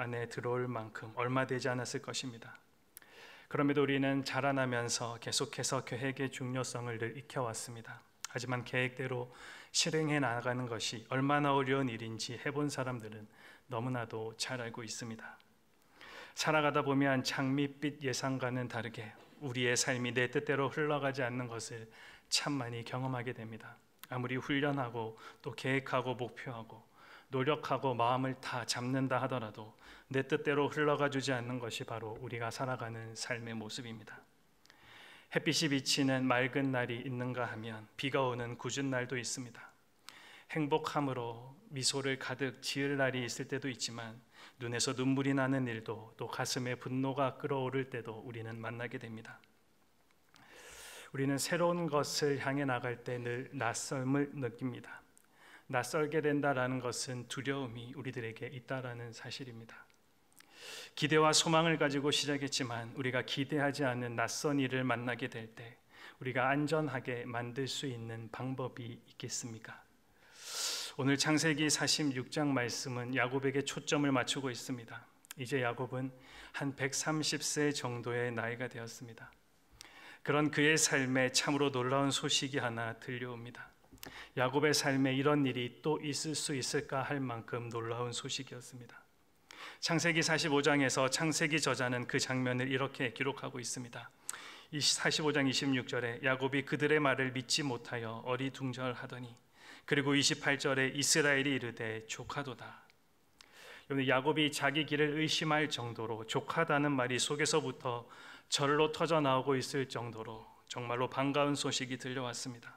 안에 들어올 만큼 얼마 되지 않았을 것입니다. 그럼에도 우리는 자라나면서 계속해서 계획의 중요성을 늘 익혀왔습니다. 하지만 계획대로 실행해 나가는 것이 얼마나 어려운 일인지 해본 사람들은 너무나도 잘 알고 있습니다. 살아가다 보면 장밋빛 예상과는 다르게 우리의 삶이 내 뜻대로 흘러가지 않는 것을 참 많이 경험하게 됩니다. 아무리 훈련하고 또 계획하고 목표하고 노력하고 마음을 다 잡는다 하더라도 내 뜻대로 흘러가 주지 않는 것이 바로 우리가 살아가는 삶의 모습입니다. 햇빛이 비치는 맑은 날이 있는가 하면 비가 오는 궂은 날도 있습니다. 행복함으로 미소를 가득 지을 날이 있을 때도 있지만 눈에서 눈물이 나는 일도, 또 가슴에 분노가 끓어오를 때도 우리는 만나게 됩니다. 우리는 새로운 것을 향해 나갈 때 늘 낯섦을 느낍니다. 낯설게 된다라는 것은 두려움이 우리들에게 있다라는 사실입니다. 기대와 소망을 가지고 시작했지만 우리가 기대하지 않은 낯선 일을 만나게 될 때 우리가 안전하게 만들 수 있는 방법이 있겠습니까? 오늘 창세기 46장 말씀은 야곱에게 초점을 맞추고 있습니다. 이제 야곱은 한 130세 정도의 나이가 되었습니다. 그런 그의 삶에 참으로 놀라운 소식이 하나 들려옵니다. 야곱의 삶에 이런 일이 또 있을 수 있을까 할 만큼 놀라운 소식이었습니다. 창세기 45장에서 창세기 저자는 그 장면을 이렇게 기록하고 있습니다. 45장 26절에 야곱이 그들의 말을 믿지 못하여 어리둥절하더니, 그리고 28절에 이스라엘이 이르되 족하도다. 야곱이 자기 길을 의심할 정도로 족하다는 말이 속에서부터 절로 터져 나오고 있을 정도로 정말로 반가운 소식이 들려왔습니다.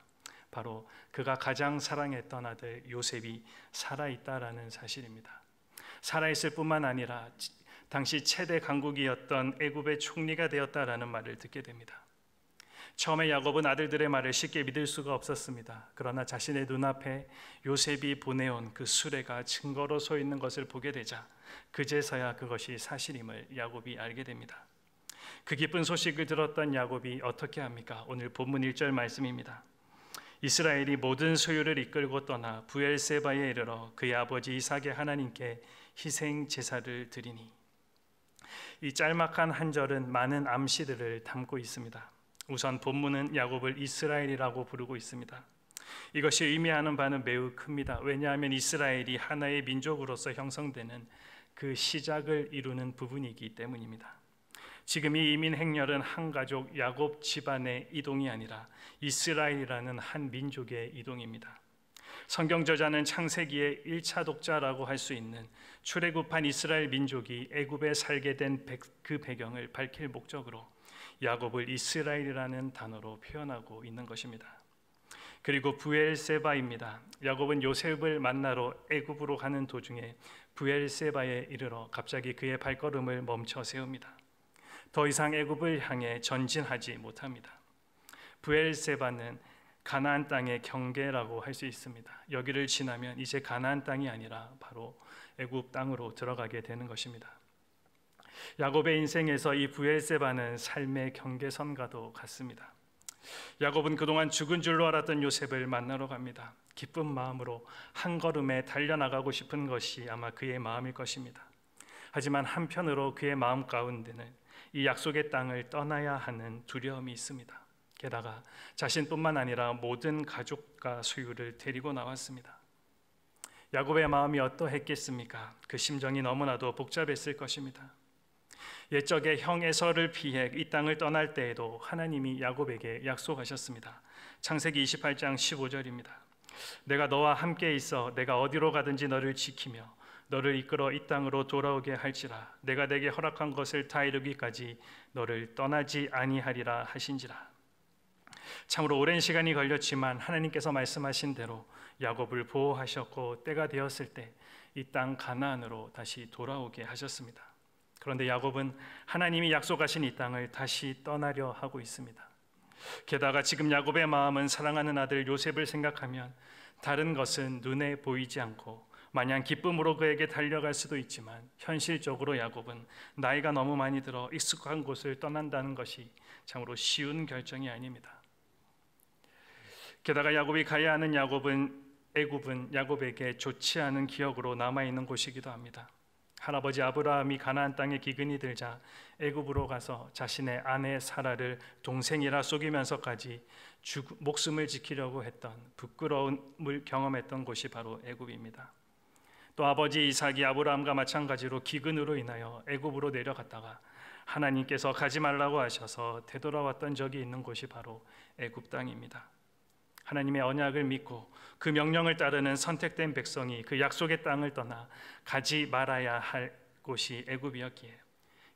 바로 그가 가장 사랑했던 아들 요셉이 살아있다라는 사실입니다. 살아있을 뿐만 아니라 당시 최대 강국이었던 애굽의 총리가 되었다라는 말을 듣게 됩니다. 처음에 야곱은 아들들의 말을 쉽게 믿을 수가 없었습니다. 그러나 자신의 눈앞에 요셉이 보내온 그 수레가 증거로 서 있는 것을 보게 되자 그제서야 그것이 사실임을 야곱이 알게 됩니다. 그 기쁜 소식을 들었던 야곱이 어떻게 합니까? 오늘 본문 1절 말씀입니다. 이스라엘이 모든 소유를 이끌고 떠나 부엘세바에 이르러 그의 아버지 이삭의 하나님께 희생 제사를 드리니. 이 짤막한 한 절은 많은 암시들을 담고 있습니다. 우선 본문은 야곱을 이스라엘이라고 부르고 있습니다. 이것이 의미하는 바는 매우 큽니다. 왜냐하면 이스라엘이 하나의 민족으로서 형성되는 그 시작을 이루는 부분이기 때문입니다. 지금 이 이민 행렬은 한 가족 야곱 집안의 이동이 아니라 이스라엘이라는 한 민족의 이동입니다. 성경 저자는 창세기의 1차 독자라고 할 수 있는 출애굽한 이스라엘 민족이 애굽에 살게 된 그 배경을 밝힐 목적으로 야곱을 이스라엘이라는 단어로 표현하고 있는 것입니다. 그리고 부엘세바입니다. 야곱은 요셉을 만나러 애굽으로 가는 도중에 부엘세바에 이르러 갑자기 그의 발걸음을 멈춰 세웁니다. 더 이상 애굽을 향해 전진하지 못합니다. 부엘세바는 가나안 땅의 경계라고 할 수 있습니다. 여기를 지나면 이제 가나안 땅이 아니라 바로 애굽 땅으로 들어가게 되는 것입니다. 야곱의 인생에서 이 부엘세바는 삶의 경계선과도 같습니다. 야곱은 그동안 죽은 줄로 알았던 요셉을 만나러 갑니다. 기쁜 마음으로 한 걸음에 달려나가고 싶은 것이 아마 그의 마음일 것입니다. 하지만 한편으로 그의 마음 가운데는 이 약속의 땅을 떠나야 하는 두려움이 있습니다. 게다가 자신뿐만 아니라 모든 가족과 소유를 데리고 나왔습니다. 야곱의 마음이 어떠했겠습니까? 그 심정이 너무나도 복잡했을 것입니다. 옛적에 형 에서를 피해 이 땅을 떠날 때에도 하나님이 야곱에게 약속하셨습니다. 창세기 28장 15절입니다. 내가 너와 함께 있어 내가 어디로 가든지 너를 지키며 너를 이끌어 이 땅으로 돌아오게 할지라. 내가 내게 허락한 것을 다 이루기까지 너를 떠나지 아니하리라 하신지라. 참으로 오랜 시간이 걸렸지만 하나님께서 말씀하신 대로 야곱을 보호하셨고 때가 되었을 때 이 땅 가나안으로 다시 돌아오게 하셨습니다. 그런데 야곱은 하나님이 약속하신 이 땅을 다시 떠나려 하고 있습니다. 게다가 지금 야곱의 마음은 사랑하는 아들 요셉을 생각하면 다른 것은 눈에 보이지 않고 마냥 기쁨으로 그에게 달려갈 수도 있지만 현실적으로 야곱은 나이가 너무 많이 들어 익숙한 곳을 떠난다는 것이 참으로 쉬운 결정이 아닙니다. 게다가 야곱이 가야 하는 애굽은 야곱에게 좋지 않은 기억으로 남아있는 곳이기도 합니다. 할아버지 아브라함이 가나안 땅에 기근이 들자 애굽으로 가서 자신의 아내 사라를 동생이라 속이면서까지 목숨을 지키려고 했던 부끄러움을 경험했던 곳이 바로 애굽입니다. 또 아버지 이삭이 아브라함과 마찬가지로 기근으로 인하여 애굽으로 내려갔다가 하나님께서 가지 말라고 하셔서 되돌아왔던 적이 있는 곳이 바로 애굽 땅입니다. 하나님의 언약을 믿고 그 명령을 따르는 선택된 백성이 그 약속의 땅을 떠나 가지 말아야 할 곳이 애굽이었기에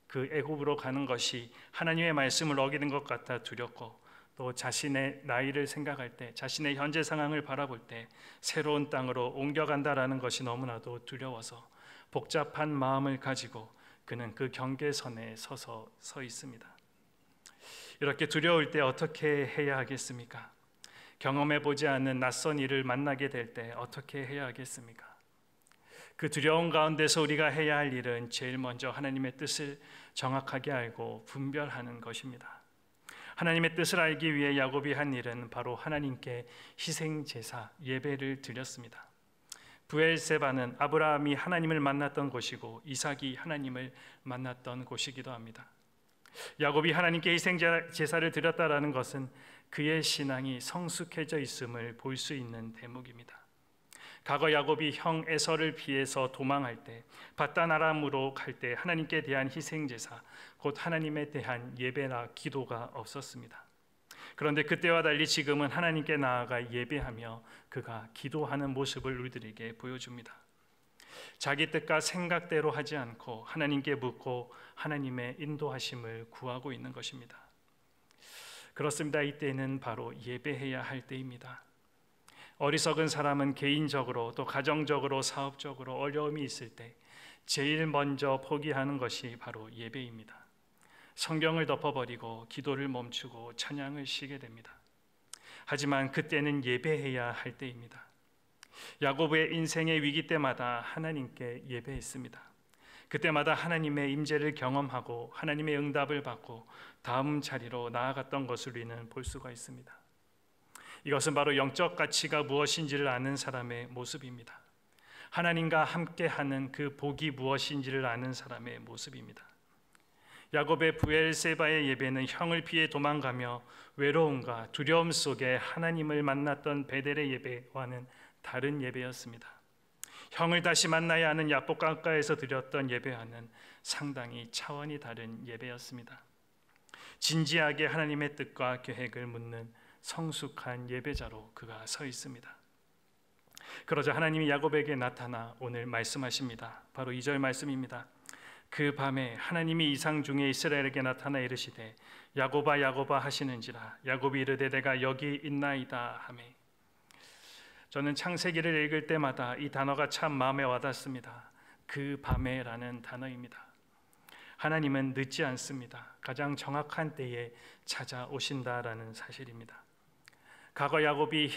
그 애굽으로 가는 것이 하나님의 말씀을 어기는 것 같아 두렵고, 또 자신의 나이를 생각할 때, 자신의 현재 상황을 바라볼 때 새로운 땅으로 옮겨간다라는 것이 너무나도 두려워서 복잡한 마음을 가지고 그는 그 경계선에 서 있습니다. 이렇게 두려울 때 어떻게 해야 하겠습니까? 경험해 보지 않은 낯선 일을 만나게 될 때 어떻게 해야 하겠습니까? 그 두려움 가운데서 우리가 해야 할 일은 제일 먼저 하나님의 뜻을 정확하게 알고 분별하는 것입니다. 하나님의 뜻을 알기 위해 야곱이 한 일은 바로 하나님께 희생 제사 예배를 드렸습니다. 브엘세바는 아브라함이 하나님을 만났던 곳이고 이삭이 하나님을 만났던 곳이기도 합니다. 야곱이 하나님께 희생 제사를 드렸다라는 것은 그의 신앙이 성숙해져 있음을 볼 수 있는 대목입니다. 과거 야곱이 형 에서를 피해서 도망할 때 밧단 아람으로 갈 때 하나님께 대한 희생 제사, 곧 하나님에 대한 예배나 기도가 없었습니다. 그런데 그때와 달리 지금은 하나님께 나아가 예배하며 그가 기도하는 모습을 우리들에게 보여줍니다. 자기 뜻과 생각대로 하지 않고 하나님께 묻고 하나님의 인도하심을 구하고 있는 것입니다. 그렇습니다. 이때는 바로 예배해야 할 때입니다. 어리석은 사람은 개인적으로 또 가정적으로 사업적으로 어려움이 있을 때 제일 먼저 포기하는 것이 바로 예배입니다. 성경을 덮어버리고 기도를 멈추고 찬양을 쉬게 됩니다. 하지만 그때는 예배해야 할 때입니다. 야곱의 인생의 위기 때마다 하나님께 예배했습니다. 그때마다 하나님의 임재를 경험하고 하나님의 응답을 받고 다음 자리로 나아갔던 것을 우리는 볼 수가 있습니다. 이것은 바로 영적 가치가 무엇인지를 아는 사람의 모습입니다. 하나님과 함께하는 그 복이 무엇인지를 아는 사람의 모습입니다. 야곱의 브엘세바의 예배는 형을 피해 도망가며 외로움과 두려움 속에 하나님을 만났던 베델의 예배와는 다른 예배였습니다. 형을 다시 만나야 하는 야복 강가에서 드렸던 예배와는 상당히 차원이 다른 예배였습니다. 진지하게 하나님의 뜻과 계획을 묻는 성숙한 예배자로 그가 서 있습니다. 그러자 하나님이 야곱에게 나타나 오늘 말씀하십니다. 바로 2절 말씀입니다. 그 밤에 하나님이 이상 중에 이스라엘에게 나타나 이르시되 야곱아 야곱아 하시는지라. 야곱이 이르되 내가 여기 있나이다 하매. 저는 창세기를 읽을 때마다 이 단어가 참 마음에 와닿습니다. 그 밤에라는 단어입니다. 하나님은 늦지 않습니다. 가장 정확한 때에 찾아오신다라는 사실입니다. 과거 야곱이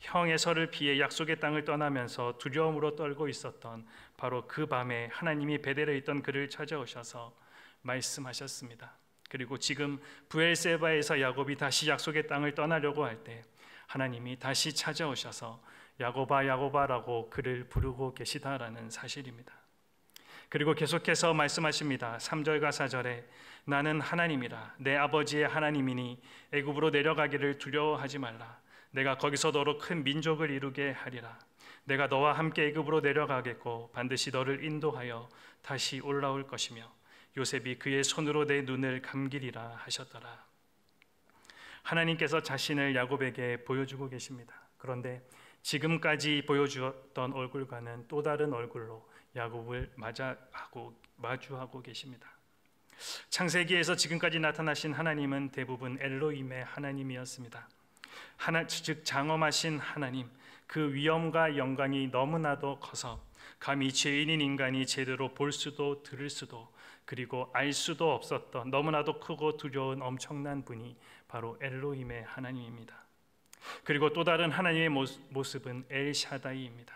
형 에서를 피해 약속의 땅을 떠나면서 두려움으로 떨고 있었던 바로 그 밤에 하나님이 베델에 있던 그를 찾아오셔서 말씀하셨습니다. 그리고 지금 브엘세바에서 야곱이 다시 약속의 땅을 떠나려고 할 때 하나님이 다시 찾아오셔서 야곱아 야곱아라고 그를 부르고 계시다라는 사실입니다. 그리고 계속해서 말씀하십니다. 3절과 4절에 나는 하나님이라 내 아버지의 하나님이니 애굽으로 내려가기를 두려워하지 말라. 내가 거기서 너로 큰 민족을 이루게 하리라. 내가 너와 함께 애굽으로 내려가겠고 반드시 너를 인도하여 다시 올라올 것이며 요셉이 그의 손으로 내 눈을 감기리라 하셨더라. 하나님께서 자신을 야곱에게 보여주고 계십니다. 그런데 지금까지 보여주었던 얼굴과는 또 다른 얼굴로 야곱을 마주하고 계십니다. 창세기에서 지금까지 나타나신 하나님은 대부분 엘로힘의 하나님이었습니다. 즉 장엄하신 하나님, 그 위엄과 영광이 너무나도 커서 감히 죄인인 인간이 제대로 볼 수도 들을 수도 그리고 알 수도 없었던 너무나도 크고 두려운 엄청난 분이 바로 엘로힘의 하나님입니다. 그리고 또 다른 하나님의 모습은 엘샤다이입니다.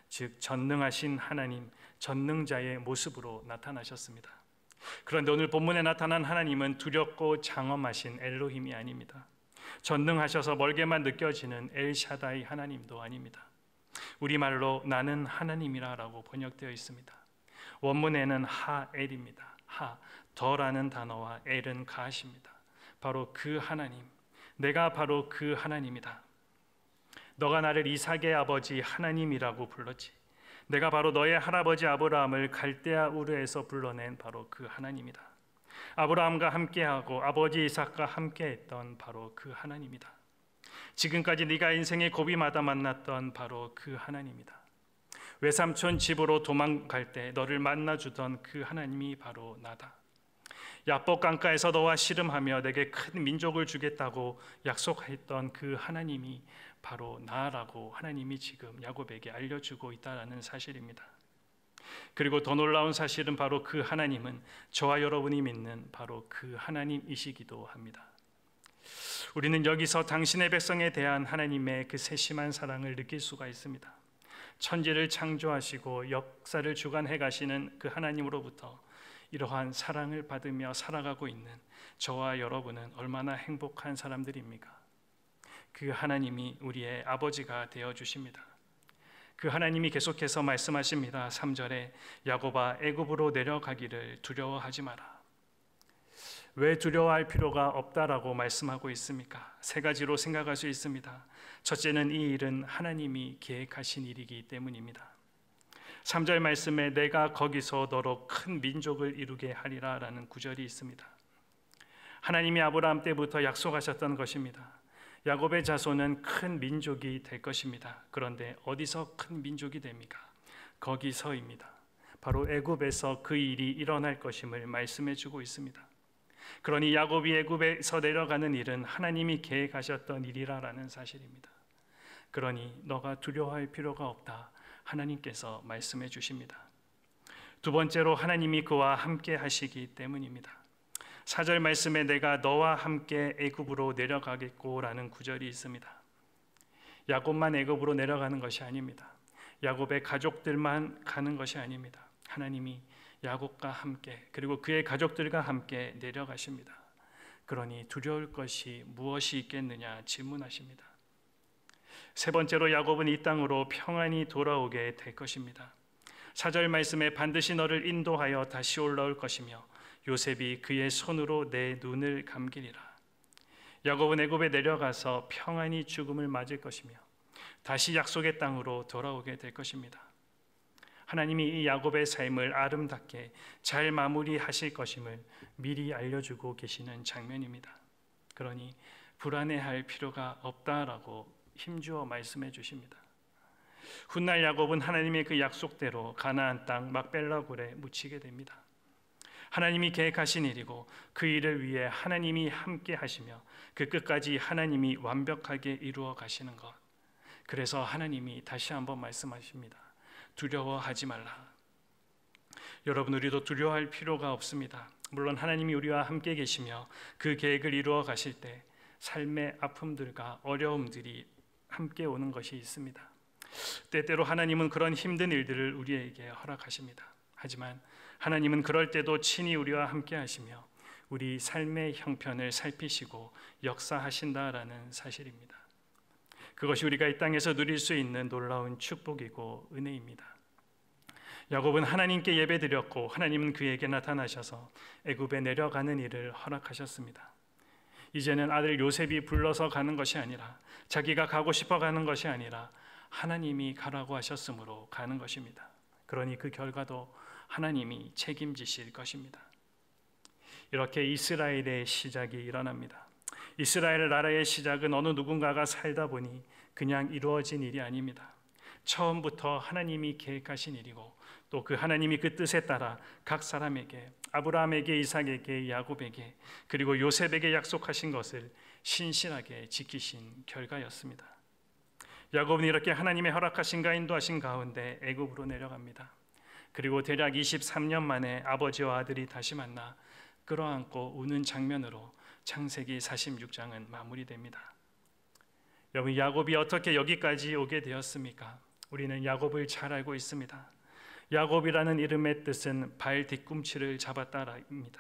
즉 전능하신 하나님, 전능자의 모습으로 나타나셨습니다. 그런데 오늘 본문에 나타난 하나님은 두렵고 장엄하신 엘로힘이 아닙니다. 전능하셔서 멀게만 느껴지는 엘샤다이 하나님도 아닙니다. 우리말로 나는 하나님이라 라고 번역되어 있습니다. 원문에는 하엘입니다. 더라는 단어와 엘은 가십니다. 바로 그 하나님, 내가 바로 그 하나님이다. 너가 나를 이삭의 아버지 하나님이라고 불렀지. 내가 바로 너의 할아버지 아브라함을 갈대아 우르에서 불러낸 바로 그 하나님이다. 아브라함과 함께하고 아버지 이삭과 함께했던 바로 그 하나님이다. 지금까지 네가 인생의 고비마다 만났던 바로 그 하나님이다. 외삼촌 집으로 도망갈 때 너를 만나주던 그 하나님이 바로 나다. 야복 강가에서 너와 씨름하며 내게 큰 민족을 주겠다고 약속했던 그 하나님이 바로 나라고 하나님이 지금 야곱에게 알려주고 있다는 사실입니다. 그리고 더 놀라운 사실은 바로 그 하나님은 저와 여러분이 믿는 바로 그 하나님이시기도 합니다. 우리는 여기서 당신의 백성에 대한 하나님의 그 세심한 사랑을 느낄 수가 있습니다. 천지를 창조하시고 역사를 주관해 가시는 그 하나님으로부터 이러한 사랑을 받으며 살아가고 있는 저와 여러분은 얼마나 행복한 사람들입니까? 그 하나님이 우리의 아버지가 되어 주십니다. 그 하나님이 계속해서 말씀하십니다. 3절에 야곱아 애굽으로 내려가기를 두려워하지 마라. 왜 두려워할 필요가 없다라고 말씀하고 있습니까? 세 가지로 생각할 수 있습니다. 첫째는 이 일은 하나님이 계획하신 일이기 때문입니다. 3절 말씀에 내가 거기서 너로 큰 민족을 이루게 하리라 라는 구절이 있습니다. 하나님이 아브라함 때부터 약속하셨던 것입니다. 야곱의 자손은 큰 민족이 될 것입니다. 그런데 어디서 큰 민족이 됩니까? 거기서입니다. 바로 애굽에서 그 일이 일어날 것임을 말씀해 주고 있습니다. 그러니 야곱이 애굽에서 내려가는 일은 하나님이 계획하셨던 일이라는 사실입니다. 그러니 너가 두려워할 필요가 없다. 하나님께서 말씀해 주십니다. 두 번째로 하나님이 그와 함께 하시기 때문입니다. 4절 말씀에 내가 너와 함께 애굽으로 내려가겠고 라는 구절이 있습니다. 야곱만 애굽으로 내려가는 것이 아닙니다. 야곱의 가족들만 가는 것이 아닙니다. 하나님이 야곱과 함께 그리고 그의 가족들과 함께 내려가십니다. 그러니 두려울 것이 무엇이 있겠느냐 질문하십니다. 세 번째로 야곱은 이 땅으로 평안히 돌아오게 될 것입니다. 4절 말씀에 반드시 너를 인도하여 다시 올라올 것이며 요셉이 그의 손으로 내 눈을 감기리라. 야곱은 애굽에 내려가서 평안히 죽음을 맞을 것이며 다시 약속의 땅으로 돌아오게 될 것입니다. 하나님이 이 야곱의 삶을 아름답게 잘 마무리하실 것임을 미리 알려주고 계시는 장면입니다. 그러니 불안해할 필요가 없다라고 힘주어 말씀해 주십니다. 훗날 야곱은 하나님의 그 약속대로 가나안 땅 막벨라 굴에 묻히게 됩니다. 하나님이 계획하신 일이고 그 일을 위해 하나님이 함께 하시며 그 끝까지 하나님이 완벽하게 이루어 가시는 것. 그래서 하나님이 다시 한번 말씀하십니다. 두려워하지 말라. 여러분, 우리도 두려워할 필요가 없습니다. 물론 하나님이 우리와 함께 계시며 그 계획을 이루어 가실 때 삶의 아픔들과 어려움들이 함께 오는 것이 있습니다. 때때로 하나님은 그런 힘든 일들을 우리에게 허락하십니다. 하지만 하나님은 그럴 때도 친히 우리와 함께 하시며 우리 삶의 형편을 살피시고 역사하신다라는 사실입니다. 그것이 우리가 이 땅에서 누릴 수 있는 놀라운 축복이고 은혜입니다. 야곱은 하나님께 예배드렸고 하나님은 그에게 나타나셔서 애굽에 내려가는 일을 허락하셨습니다. 이제는 아들 요셉이 불러서 가는 것이 아니라 자기가 가고 싶어 가는 것이 아니라 하나님이 가라고 하셨으므로 가는 것입니다. 그러니 그 결과도 하나님이 책임지실 것입니다. 이렇게 이스라엘의 시작이 일어납니다. 이스라엘 나라의 시작은 어느 누군가가 살다 보니 그냥 이루어진 일이 아닙니다. 처음부터 하나님이 계획하신 일이고 또 그 하나님이 그 뜻에 따라 각 사람에게 아브라함에게 이삭에게 야곱에게 그리고 요셉에게 약속하신 것을 신실하게 지키신 결과였습니다. 야곱은 이렇게 하나님의 허락하신가 인도하신 가운데 애굽으로 내려갑니다. 그리고 대략 23년 만에 아버지와 아들이 다시 만나 끌어안고 우는 장면으로 창세기 46장은 마무리됩니다. 여러분, 야곱이 어떻게 여기까지 오게 되었습니까? 우리는 야곱을 잘 알고 있습니다. 야곱이라는 이름의 뜻은 발 뒤꿈치를 잡았다입니다.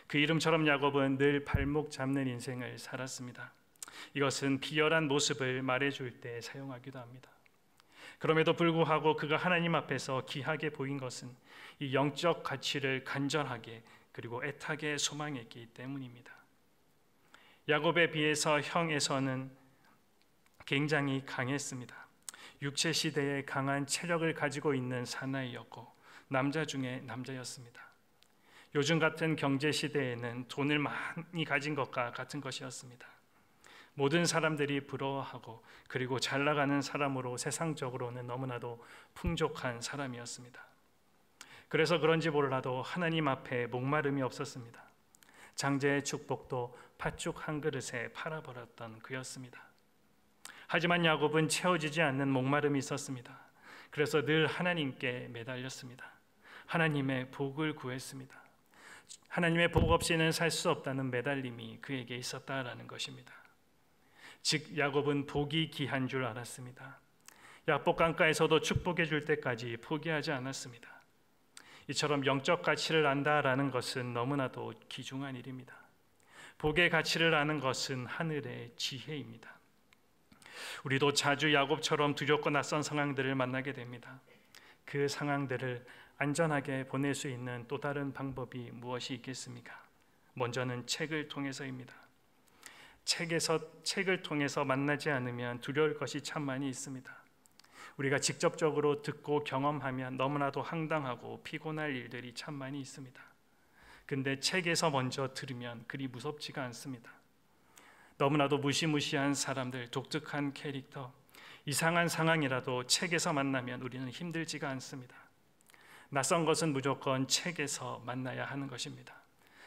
그 이름처럼 야곱은 늘 발목 잡는 인생을 살았습니다. 이것은 비열한 모습을 말해줄 때 사용하기도 합니다. 그럼에도 불구하고 그가 하나님 앞에서 귀하게 보인 것은 이 영적 가치를 간절하게 그리고 애타게 소망했기 때문입니다. 야곱에 비해서 형 에서는 굉장히 강했습니다. 육체 시대에 강한 체력을 가지고 있는 사나이였고 남자 중에 남자였습니다. 요즘 같은 경제 시대에는 돈을 많이 가진 것과 같은 것이었습니다. 모든 사람들이 부러워하고 그리고 잘 나가는 사람으로 세상적으로는 너무나도 풍족한 사람이었습니다. 그래서 그런지 몰라도 하나님 앞에 목마름이 없었습니다. 장제의 축복도 팥죽 한 그릇에 팔아버렸던 그였습니다. 하지만 야곱은 채워지지 않는 목마름이 있었습니다. 그래서 늘 하나님께 매달렸습니다. 하나님의 복을 구했습니다. 하나님의 복 없이는 살 수 없다는 매달림이 그에게 있었다라는 것입니다. 즉 야곱은 복이 귀한 줄 알았습니다. 야복 강가에서도 축복해 줄 때까지 포기하지 않았습니다. 이처럼 영적 가치를 안다라는 것은 너무나도 귀중한 일입니다. 복의 가치를 아는 것은 하늘의 지혜입니다. 우리도 자주 야곱처럼 두렵고 낯선 상황들을 만나게 됩니다. 그 상황들을 안전하게 보낼 수 있는 또 다른 방법이 무엇이 있겠습니까? 먼저는 책을 통해서입니다. 책을 통해서 만나지 않으면 두려울 것이 참 많이 있습니다. 우리가 직접적으로 듣고 경험하면 너무나도 황당하고 피곤할 일들이 참 많이 있습니다. 근데 책에서 먼저 들으면 그리 무섭지가 않습니다. 너무나도 무시무시한 사람들, 독특한 캐릭터, 이상한 상황이라도 책에서 만나면 우리는 힘들지가 않습니다. 낯선 것은 무조건 책에서 만나야 하는 것입니다.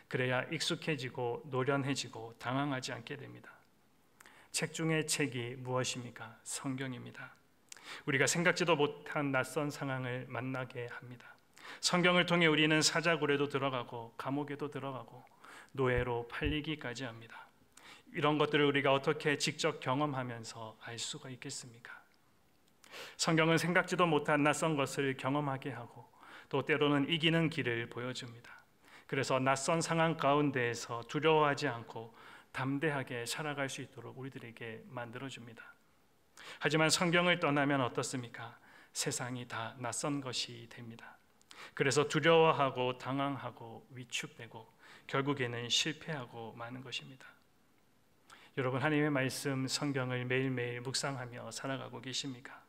그래야 익숙해지고 노련해지고 당황하지 않게 됩니다. 책 중에 책이 무엇입니까? 성경입니다. 우리가 생각지도 못한 낯선 상황을 만나게 합니다. 성경을 통해 우리는 사자굴에도 들어가고 감옥에도 들어가고 노예로 팔리기까지 합니다. 이런 것들을 우리가 어떻게 직접 경험하면서 알 수가 있겠습니까? 성경은 생각지도 못한 낯선 것을 경험하게 하고 또 때로는 이기는 길을 보여줍니다. 그래서 낯선 상황 가운데에서 두려워하지 않고 담대하게 살아갈 수 있도록 우리들에게 만들어줍니다. 하지만 성경을 떠나면 어떻습니까? 세상이 다 낯선 것이 됩니다. 그래서 두려워하고 당황하고 위축되고 결국에는 실패하고 마는 것입니다. 여러분, 하나님의 말씀 성경을 매일매일 묵상하며 살아가고 계십니까?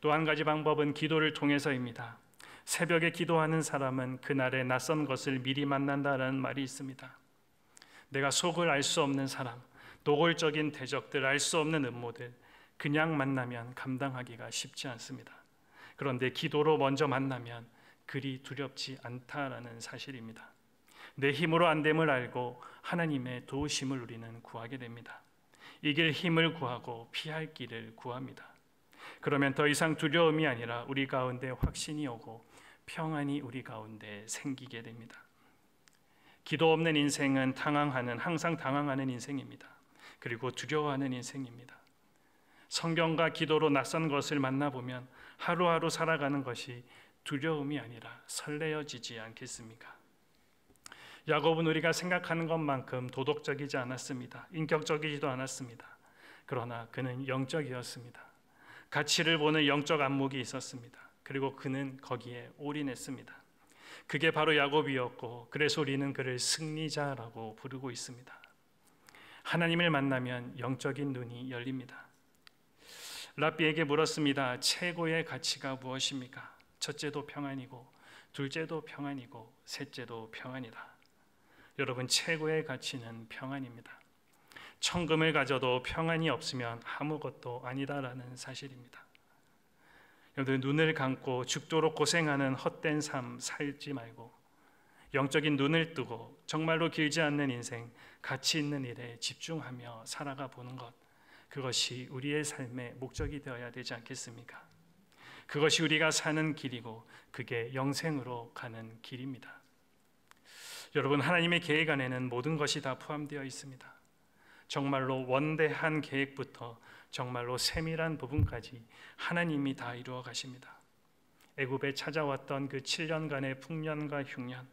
또 한 가지 방법은 기도를 통해서입니다. 새벽에 기도하는 사람은 그날의 낯선 것을 미리 만난다라는 말이 있습니다. 내가 속을 알 수 없는 사람, 노골적인 대적들, 알 수 없는 음모들 그냥 만나면 감당하기가 쉽지 않습니다. 그런데 기도로 먼저 만나면 그리 두렵지 않다라는 사실입니다. 내 힘으로 안 됨을 알고 하나님의 도우심을 우리는 구하게 됩니다. 이길 힘을 구하고 피할 길을 구합니다. 그러면 더 이상 두려움이 아니라 우리 가운데 확신이 오고 평안이 우리 가운데 생기게 됩니다. 기도 없는 인생은 항상 당황하는 인생입니다. 그리고 두려워하는 인생입니다. 성경과 기도로 낯선 것을 만나보면 하루하루 살아가는 것이 두려움이 아니라 설레어지지 않겠습니까? 야곱은 우리가 생각하는 것만큼 도덕적이지 않았습니다. 인격적이지도 않았습니다. 그러나 그는 영적이었습니다. 가치를 보는 영적 안목이 있었습니다. 그리고 그는 거기에 올인했습니다. 그게 바로 야곱이었고 그래서 우리는 그를 승리자라고 부르고 있습니다. 하나님을 만나면 영적인 눈이 열립니다. 랍비에게 물었습니다. 최고의 가치가 무엇입니까? 첫째도 평안이고 둘째도 평안이고 셋째도 평안이다. 여러분, 최고의 가치는 평안입니다. 천금을 가져도 평안이 없으면 아무것도 아니다라는 사실입니다. 여러분, 눈을 감고 죽도록 고생하는 헛된 삶 살지 말고 영적인 눈을 뜨고 정말로 길지 않는 인생, 가치 있는 일에 집중하며 살아가 보는 것, 그것이 우리의 삶의 목적이 되어야 되지 않겠습니까? 그것이 우리가 사는 길이고 그게 영생으로 가는 길입니다. 여러분, 하나님의 계획 안에는 모든 것이 다 포함되어 있습니다. 정말로 원대한 계획부터 정말로 세밀한 부분까지 하나님이 다 이루어 가십니다. 애굽에 찾아왔던 그 7년간의 풍년과 흉년,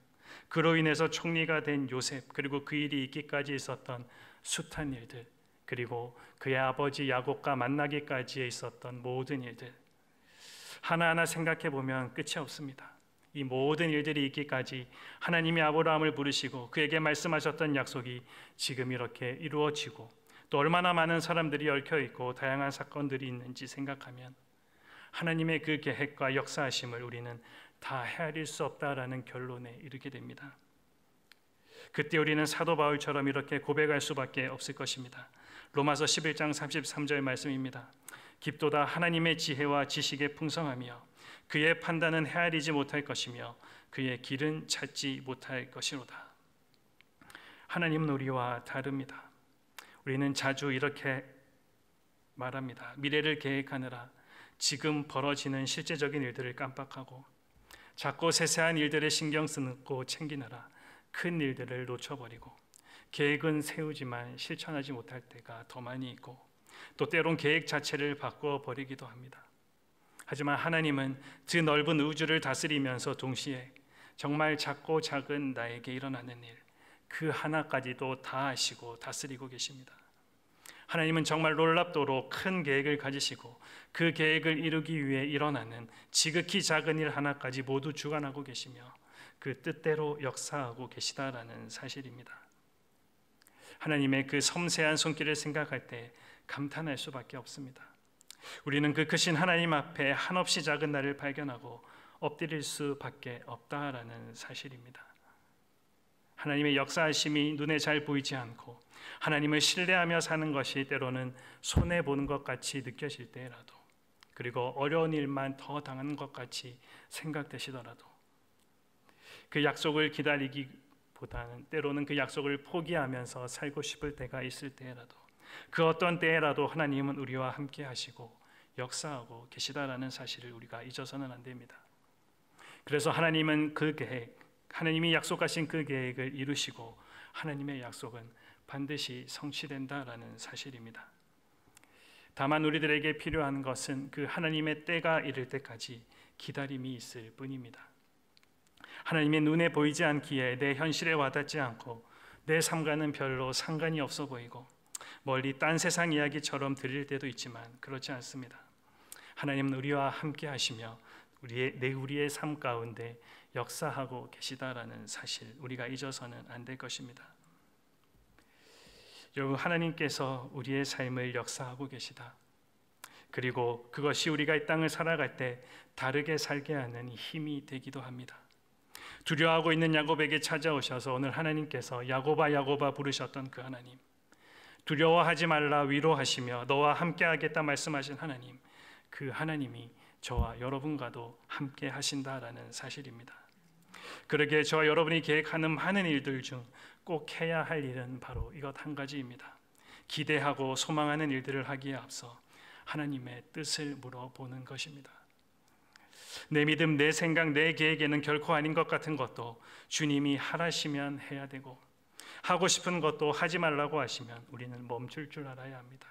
그로 인해서 총리가 된 요셉, 그리고 그 일이 있기까지 있었던 숱한 일들, 그리고 그의 아버지 야곱과 만나기까지 있었던 모든 일들, 하나하나 생각해 보면 끝이 없습니다. 이 모든 일들이 있기까지 하나님이 아브라함을 부르시고 그에게 말씀하셨던 약속이 지금 이렇게 이루어지고 또 얼마나 많은 사람들이 얽혀 있고 다양한 사건들이 있는지 생각하면 하나님의 그 계획과 역사하심을 우리는 다 헤아릴 수 없다라는 결론에 이르게 됩니다. 그때 우리는 사도 바울처럼 이렇게 고백할 수밖에 없을 것입니다. 로마서 11장 33절 말씀입니다. 깊도다 하나님의 지혜와 지식의 풍성하며 그의 판단은 헤아리지 못할 것이며 그의 길은 찾지 못할 것이로다. 하나님은 우리와 다릅니다. 우리는 자주 이렇게 말합니다. 미래를 계획하느라 지금 벌어지는 실제적인 일들을 깜빡하고 작고 세세한 일들에 신경 쓰고 챙기느라 큰 일들을 놓쳐버리고 계획은 세우지만 실천하지 못할 때가 더 많이 있고 또 때론 계획 자체를 바꿔 버리기도 합니다. 하지만 하나님은 그 넓은 우주를 다스리면서 동시에 정말 작고 작은 나에게 일어나는 일 그 하나까지도 다 아시고 다스리고 계십니다. 하나님은 정말 놀랍도록 큰 계획을 가지시고 그 계획을 이루기 위해 일어나는 지극히 작은 일 하나까지 모두 주관하고 계시며 그 뜻대로 역사하고 계시다라는 사실입니다. 하나님의 그 섬세한 손길을 생각할 때 감탄할 수밖에 없습니다. 우리는 그 크신 하나님 앞에 한없이 작은 나를 발견하고 엎드릴 수밖에 없다라는 사실입니다. 하나님의 역사하심이 눈에 잘 보이지 않고 하나님을 신뢰하며 사는 것이 때로는 손해보는 것 같이 느껴질 때라도 그리고 어려운 일만 더 당하는 것 같이 생각되시더라도 그 약속을 기다리기보다는 때로는 그 약속을 포기하면서 살고 싶을 때가 있을 때라도 그 어떤 때라도 하나님은 우리와 함께 하시고 역사하고 계시다라는 사실을 우리가 잊어서는 안 됩니다. 그래서 하나님은 그 계획, 하나님이 약속하신 그 계획을 이루시고 하나님의 약속은 반드시 성취된다라는 사실입니다. 다만 우리들에게 필요한 것은 그 하나님의 때가 이를 때까지 기다림이 있을 뿐입니다. 하나님의 눈에 보이지 않기에 내 현실에 와닿지 않고 내 삶과는 별로 상관이 없어 보이고 멀리 딴 세상 이야기처럼 들릴 때도 있지만 그렇지 않습니다. 하나님은 우리와 함께 하시며 우리의 삶 가운데 역사하고 계시다라는 사실 우리가 잊어서는 안 될 것입니다. 여러분, 하나님께서 우리의 삶을 역사하고 계시다. 그리고 그것이 우리가 이 땅을 살아갈 때 다르게 살게 하는 힘이 되기도 합니다. 두려워하고 있는 야곱에게 찾아오셔서 오늘 하나님께서 야곱아 야곱아 부르셨던 그 하나님, 두려워하지 말라 위로하시며 너와 함께 하겠다 말씀하신 하나님, 그 하나님이 저와 여러분과도 함께 하신다라는 사실입니다. 그러기에 저와 여러분이 계획하는 많은 일들 중 꼭 해야 할 일은 바로 이것 한 가지입니다. 기대하고 소망하는 일들을 하기에 앞서 하나님의 뜻을 물어보는 것입니다. 내 믿음, 내 생각, 내 계획에는 결코 아닌 것 같은 것도 주님이 하라시면 해야 되고 하고 싶은 것도 하지 말라고 하시면 우리는 멈출 줄 알아야 합니다.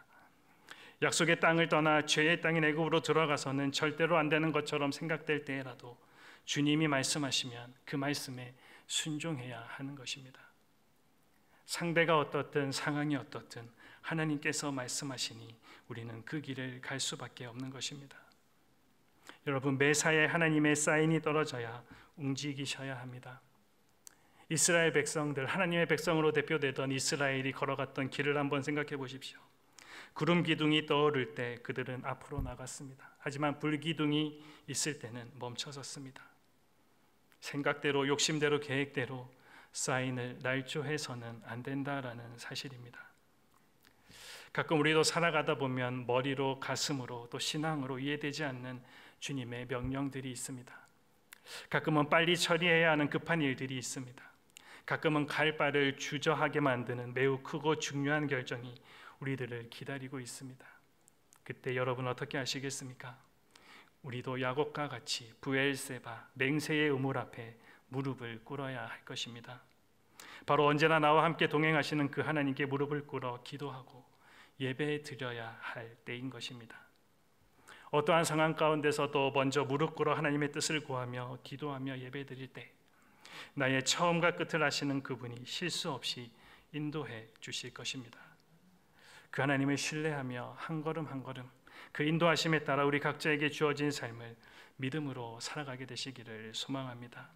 약속의 땅을 떠나 죄의 땅인 애굽으로 들어가서는 절대로 안 되는 것처럼 생각될 때라도 주님이 말씀하시면 그 말씀에 순종해야 하는 것입니다. 상대가 어떻든 상황이 어떻든 하나님께서 말씀하시니 우리는 그 길을 갈 수밖에 없는 것입니다. 여러분, 매사에 하나님의 사인이 떨어져야 움직이셔야 합니다. 이스라엘 백성들, 하나님의 백성으로 대표되던 이스라엘이 걸어갔던 길을 한번 생각해 보십시오. 구름 기둥이 떠오를 때 그들은 앞으로 나갔습니다. 하지만 불기둥이 있을 때는 멈춰섰습니다. 생각대로, 욕심대로, 계획대로 사인을 날조해서는 안 된다라는 사실입니다. 가끔 우리도 살아가다 보면 머리로, 가슴으로, 또 신앙으로 이해되지 않는 주님의 명령들이 있습니다. 가끔은 빨리 처리해야 하는 급한 일들이 있습니다. 가끔은 갈 바를 주저하게 만드는 매우 크고 중요한 결정이 우리들을 기다리고 있습니다. 그때 여러분 어떻게 하시겠습니까? 우리도 야곱과 같이 브엘세바, 맹세의 우물 앞에 무릎을 꿇어야 할 것입니다. 바로 언제나 나와 함께 동행하시는 그 하나님께 무릎을 꿇어 기도하고 예배 드려야 할 때인 것입니다. 어떠한 상황 가운데서도 먼저 무릎 꿇어 하나님의 뜻을 구하며 기도하며 예배 드릴 때 나의 처음과 끝을 아시는 그분이 실수 없이 인도해 주실 것입니다. 그 하나님을 신뢰하며 한 걸음 한 걸음 그 인도하심에 따라 우리 각자에게 주어진 삶을 믿음으로 살아가게 되시기를 소망합니다.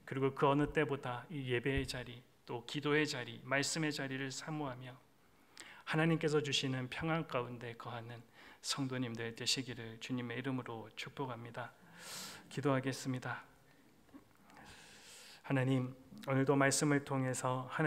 그리고 그 어느 때보다 이 예배의 자리, 또 기도의 자리, 말씀의 자리를 사모하며 하나님께서 주시는 평안 가운데 거하는 성도님들 되시기를 주님의 이름으로 축복합니다. 기도하겠습니다. 하나님, 오늘도 말씀을 통해서